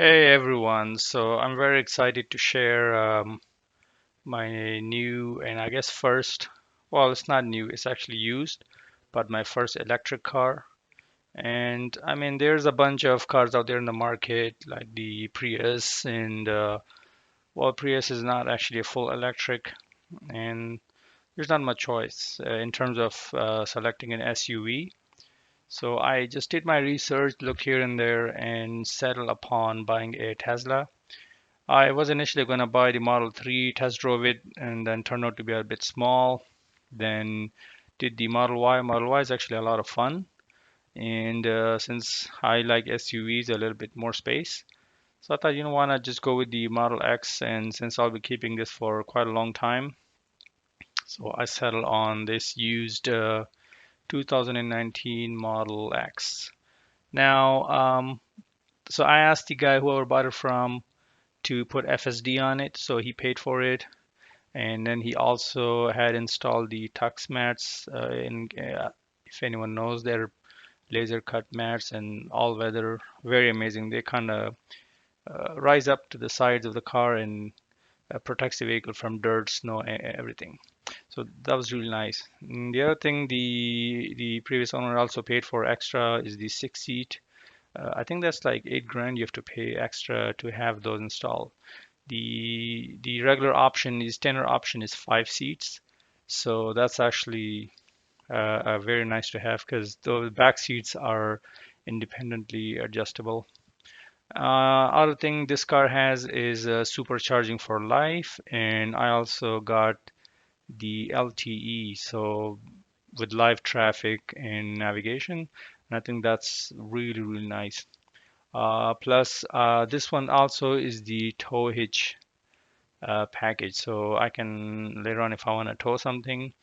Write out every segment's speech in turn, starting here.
Hey everyone, so I'm very excited to share my new and I guess first, well, it's not new, it's actually used, but my first electric car. And I mean, there's a bunch of cars out there in the market, like the Prius, and well, Prius is not actually a full electric, and there's not much choice in terms of selecting an SUV. So I just did my research, looked here and there, and settled upon buying a Tesla. I was initially going to buy the Model 3, test drove it, and then turned out to be a bit small. Then did the Model Y. Model Y is actually a lot of fun. And since I like SUVs, a little bit more space. So I thought, why not just go with the Model X? And since I'll be keeping this for quite a long time, so I settled on this used 2019 Model X. Now, so I asked the guy whoever bought it from to put FSD on it, so he paid for it. And then he also had installed the tux mats if anyone knows, they're laser cut mats and all weather, very amazing. They kind of rise up to the sides of the car and protects the vehicle from dirt, snow, everything. So that was really nice. And the other thing the previous owner also paid for extra is the six seat. I think that's like 8 grand you have to pay extra to have those installed. The regular option is standard option is 5 seats, so that's actually very nice to have because the back seats are independently adjustable. Other thing this car has is supercharging for life, and I also got the LTE, so with live traffic and navigation, and I think that's really nice. Plus, this one also is the tow hitch package. So I can later on, if I want to tow something,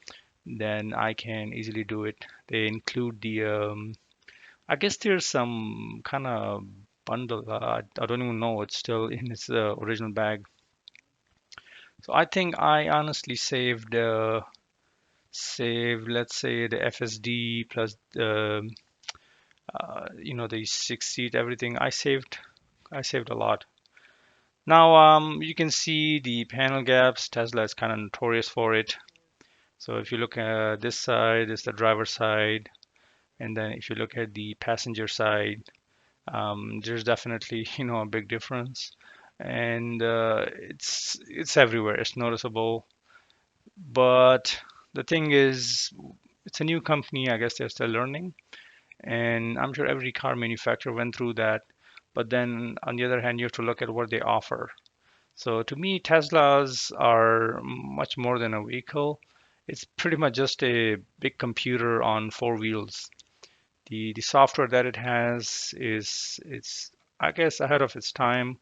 then I can easily do it. They include I guess there's some kind of bundle. I don't even know. It's still in its original bag. So I think I honestly saved, let's say the FSD plus the six seat, everything. I saved a lot. Now, you can see the panel gaps. Tesla is kind of notorious for it. So if you look at this side, is the driver's side, and then if you look at the passenger side, there's definitely a big difference, and it's everywhere. It's noticeable. But the thing is, it's a new company. I guess they're still learning, and I'm sure every car manufacturer went through that. But then on the other hand, you have to look at what they offer. So to me, Teslas are much more than a vehicle. It's pretty much just a big computer on four wheels. The software that it has is it's I guess ahead of its time,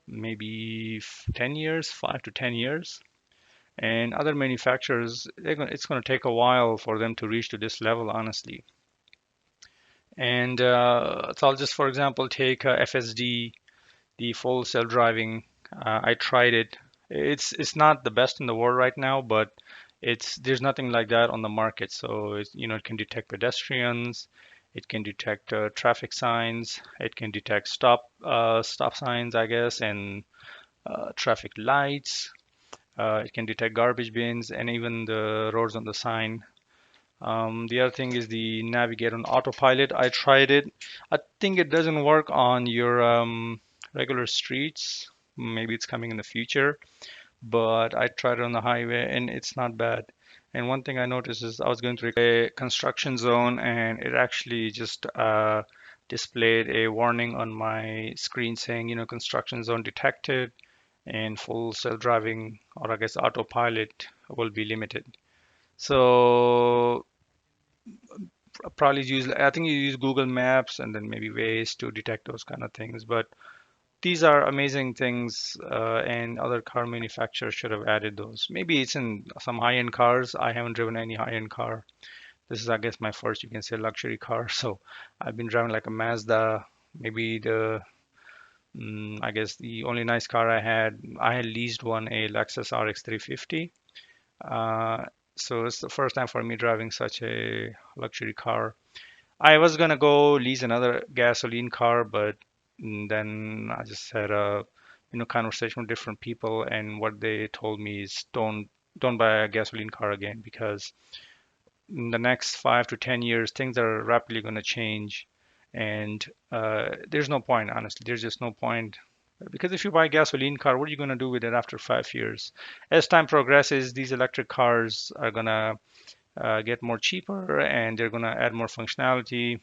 maybe 10 years, 5 to 10 years. And other manufacturers, it's going to take a while for them to reach to this level, honestly. And so I'll just, for example, take FSD, the full self-driving. I tried it. It's not the best in the world right now, but it's there's nothing like that on the market. So it can detect pedestrians, it can detect traffic signs, it can detect stop signs, I guess, and traffic lights. It can detect garbage bins and even the roads on the sign. The other thing is the navigate on autopilot. I tried it. I think it doesn't work on your regular streets. Maybe it's coming in the future, but I tried it on the highway and it's not bad. And one thing I noticed is I was going through a construction zone and it actually just displayed a warning on my screen saying, construction zone detected and full self-driving or I guess autopilot will be limited. So probably I think you use Google Maps and then maybe Waze to detect those kind of things. But these are amazing things, and other car manufacturers should have added those. Maybe it's in some high-end cars. I haven't driven any high-end car. This is, I guess, my first, you can say, luxury car. So I've been driving like a Mazda. Maybe I guess the only nice car I had leased one, a Lexus RX 350. Uh, so it's the first time for me driving such a luxury car. I was gonna go lease another gasoline car, but And then I just had a conversation with different people, and what they told me is don't buy a gasoline car again, because in the next 5 to 10 years things are rapidly going to change, and there's no point, honestly. There's just no point, because if you buy a gasoline car, what are you going to do with it after 5 years? As time progresses, these electric cars are going to get more cheaper, and they're going to add more functionality,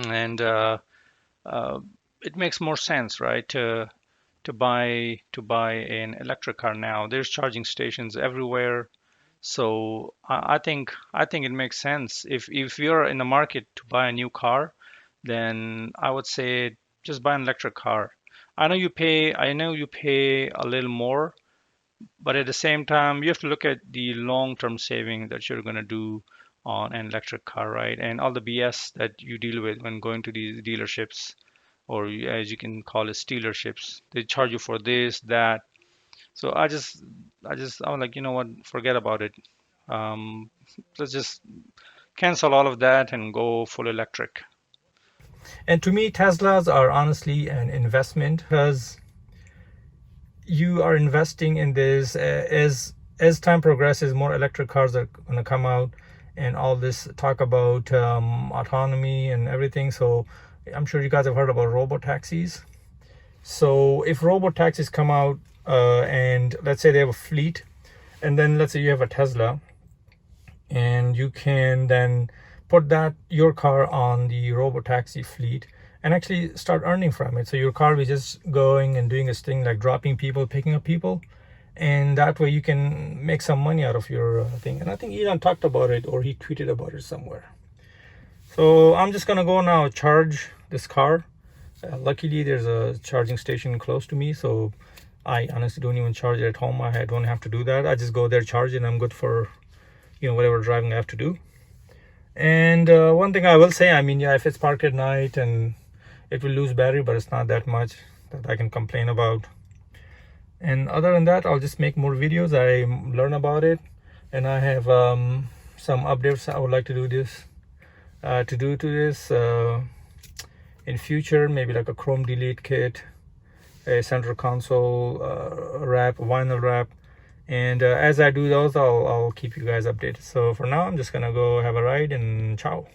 and uh, it makes more sense, right, to buy an electric car now. There's charging stations everywhere, so I think it makes sense. If you're in the market to buy a new car, then I would say just buy an electric car. I know you pay a little more, but at the same time, you have to look at the long-term saving that you're going to do on an electric car, right? And all the BS that you deal with when going to these dealerships, or as you can call it, stealerships. They charge you for this, that. So I'm like, you know what? Forget about it. Um, let's just cancel all of that and go full electric. And to me, Teslas are honestly an investment, because you are investing in this. As time progresses, more electric cars are going to come out, and all this talk about autonomy and everything. So I'm sure you guys have heard about robo taxis. So if robo taxis come out, and let's say they have a fleet, and then let's say you have a Tesla, and you can then put that your car on the robo taxi fleet and actually start earning from it. So your car will just going and doing this thing like dropping people, picking up people, and that way you can make some money out of your thing. And I think Elon talked about it, or he tweeted about it somewhere. So I'm just gonna go now charge this car. Luckily there's a charging station close to me, so I honestly don't even charge it at home. I don't have to do that. I just go there, charge it, and I'm good for whatever driving I have to do. And one thing I will say, I mean, yeah, if it's parked at night and it will lose battery, but it's not that much that I can complain about. And other than that, I'll just make more videos. I learn about it, and I have some updates I would like to do to this in future. Maybe like a Chrome delete kit, a center console wrap, vinyl wrap. And as I do those, I'll keep you guys updated. So for now, I'm just gonna go have a ride, and ciao.